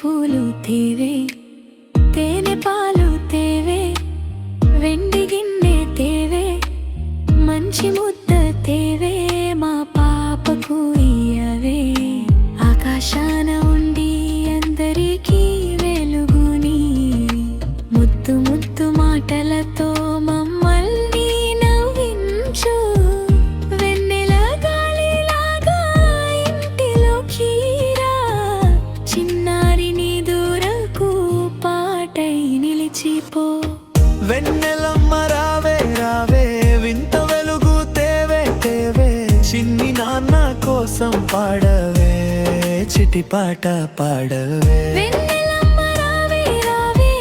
పూలు తేవే, తేనె పాలు తేవే, వెండి గిన్నె తేవే, మంచి ముద్ద తేవే, మా పాపకు ఇయ్యవే. ఆకాశాన ఉండి అందరికీ వెలుగుని, ముద్దు ముద్దు మాటలతో మమ్మల్ని నవ్వించు. వెన్నెల గాలిలాగా ఇంటిలోకి రా, చిన్నారిని దూరకు పాటై నిలిచిపో. వెన్నెలమ్మ రావే రావే, వింత వెలుగు తేవే తేవే, చిన్ని నాన్న కోసం పాడవే, చిటి పాట పాడవే. వెన్నెలమ్మ రావే రావే,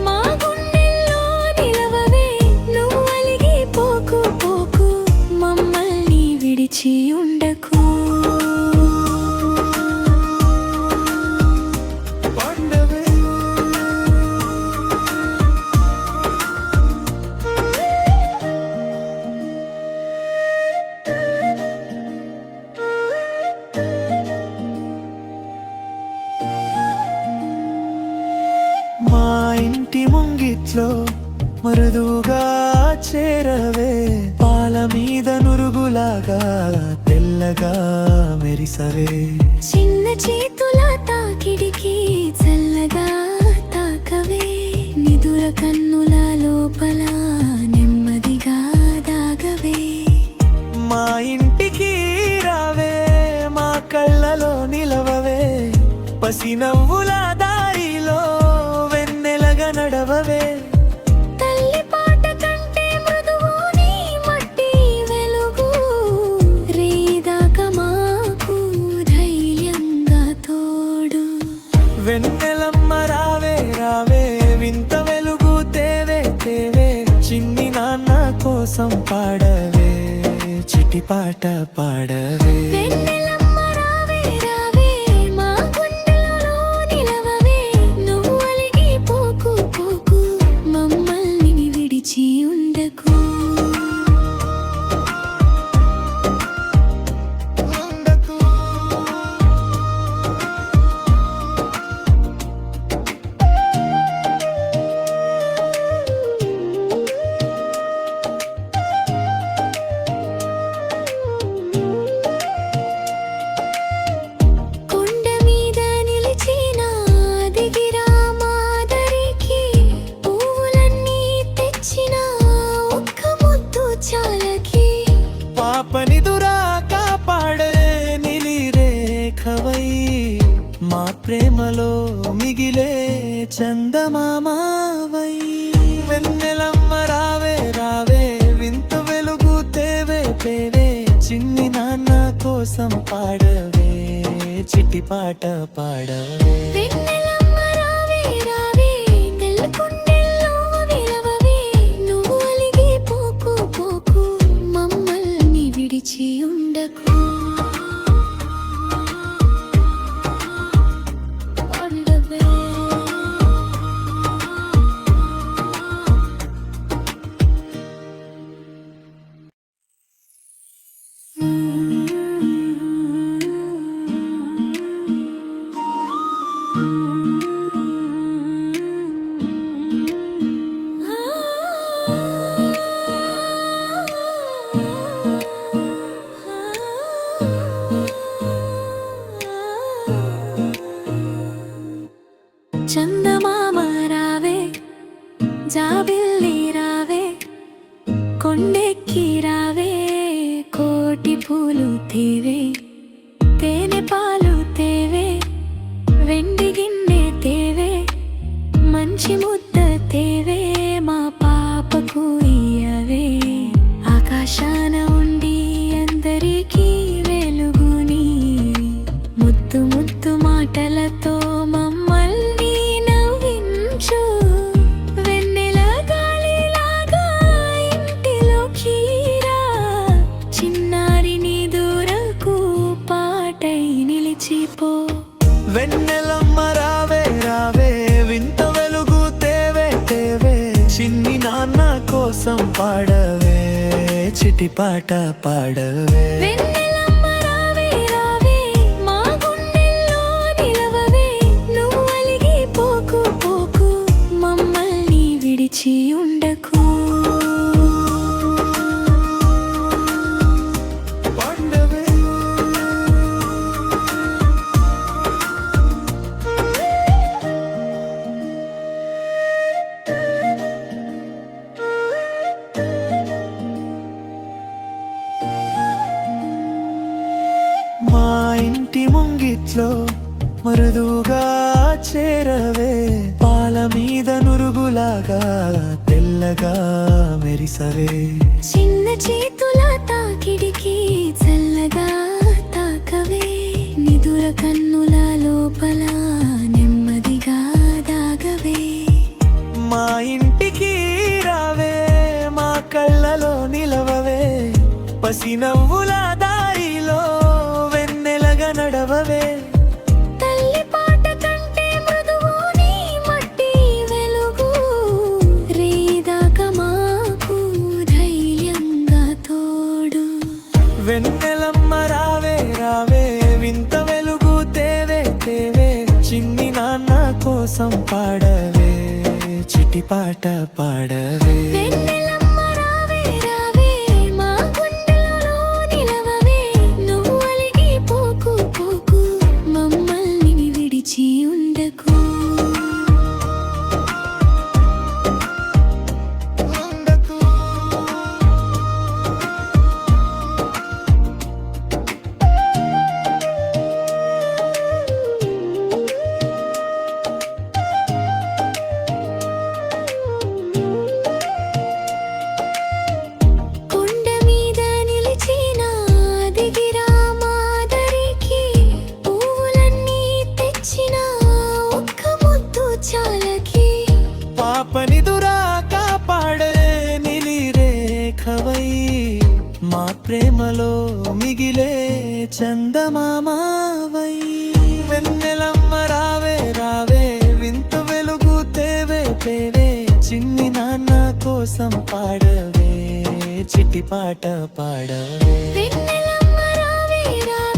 మా గుండెల్లో నిలవవే, నువ్వు అలిగి పోకు పోకు, మమ్మల్ని విడిచి ఉండకు. మా ఇంటి ముంగిట్లో మృదువుగా చేరవే, పాల మీద నురుగులాగా తెల్లగా మెరిసవే. చిన్న చేతుల తాకిడికి చల్లగా తాకవే, నిదుర కన్నుల లోపల నెమ్మదిగా దాగవే. మా ఇంటికి రావే, మా కళ్ళలో నిలవవే, పసి నవ్వుల దారిలో వెన్నెలగా నడవవే. తల్లి పాట కంటే మృదువు నీ మట్టి వెలుగు, రేదాకా మాకు ధైర్యంగా తోడు. వెన్నెలమ్మ రావే రావే, వింత వెలుగు తేవే తేవే, చిన్ని నాన్న కోసం పాడవే, చిటి పాట పాడవే. వెన్నెలమ్మ రావే రావే, మా గుండెలలో నిలవవే, నువ్వు అలిగి పోకు పోకు, మమ్మల్ని విడిచి ఉండకు. కొండ మీద నిలిచిన దిగిరా మాదరికి, పువ్వులన్నీ తెచ్చిన ఒక్క ముద్దు చాలకి. పాపనిదురా కాపాడే నిలిరేఖవై, మా ప్రేమలో మిగిలే చందమామవై. వెన్నెలమ్మ రావే రావే, వింత వెలుగు తేవే తేవే, చిన్ని నాన్న కోసం పాడవే, చిటి పాట పాడవే. వెన్నెలమ్మ రావే రావే, నెలకొండెల్లో నిలవవే, నువ్వు అలిగి పోకు పోకు, మమ్మల్ని విడిచి ఉండకు. ఉండవే. చందమామ రావే, జాబిల్లి రావే, కొండెక్కి రావే, కోటి పూలు తేవే, తేనె పాలు తేవే, వెండి గిన్నె తేవే, మంచి ముద్ద తేవే, మా పాపకు ఇయ్యవే. ఆకాశాన ఉండి అందరికీ వెలుగుని, ముద్దు ముద్దు మాటలతో మమ్మల్ని నవ్వించు. వెన్నెల గాలిలాగా ఇంటిలోకి రా, చిన్నారిని దూరకు పాటై నిలిచిపో. వెన్నెలమ్మ రావే రావే, వింత వెలుగు తేవే తేవే, చిన్ని నాన్న కోసం పాడవే, చిటి పాట పాడవే. వెన్నెలమ్మ రావే రావే, మా గుండెల్లో నిలవవే, నువ్వు అలిగి మృదువుగా చేరవే పాల మీద నురుగులాగా తెల్లగా మెరిసవే చిన్న చేతుల తాకిడికి చల్లగా తాకవే నిదుర కన్నుల లోపల నెమ్మదిగా దాగవే మా ఇంటికి రావే మా కళ్ళలో నిలవవే పసి నవ్వుల దారిలో వెన్నెలగా నడవవే తల్లి పాట కంటే మృదువు నీ మట్టి వెలుగు రేదాక మాకు ధైర్యంగా తోడు వెన్నెలమ్మ రావే రావే వింత వెలుగు తేవే తేవే చిన్ని నాన్న కోసం పాడవే చిటి పాట పాడవే వెన్నెలమ్మ రావే రావే మా గుండెలలో నిలవవే నువ్వు అలిగి పోకు పోకు మమ్మల్ని విడిచి ఉండకు కొండ మీద నిలిచిన దిగిరా మాదరికి పువ్వులన్నీ తెచ్చిన ఒక్క ముద్దు చాలకి పాపనిదురా కాపాడే నిలిరేఖవై మా ప్రేమలో మిగిలే చందమామవై వెన్నెలమ్మ రావే రావే వింత వెలుగు తేవే తేవే చిన్ని నాన్న కోసం పాడవే చిట్టి పాట పాడవే వెన్నెలమ్మ రావే రావే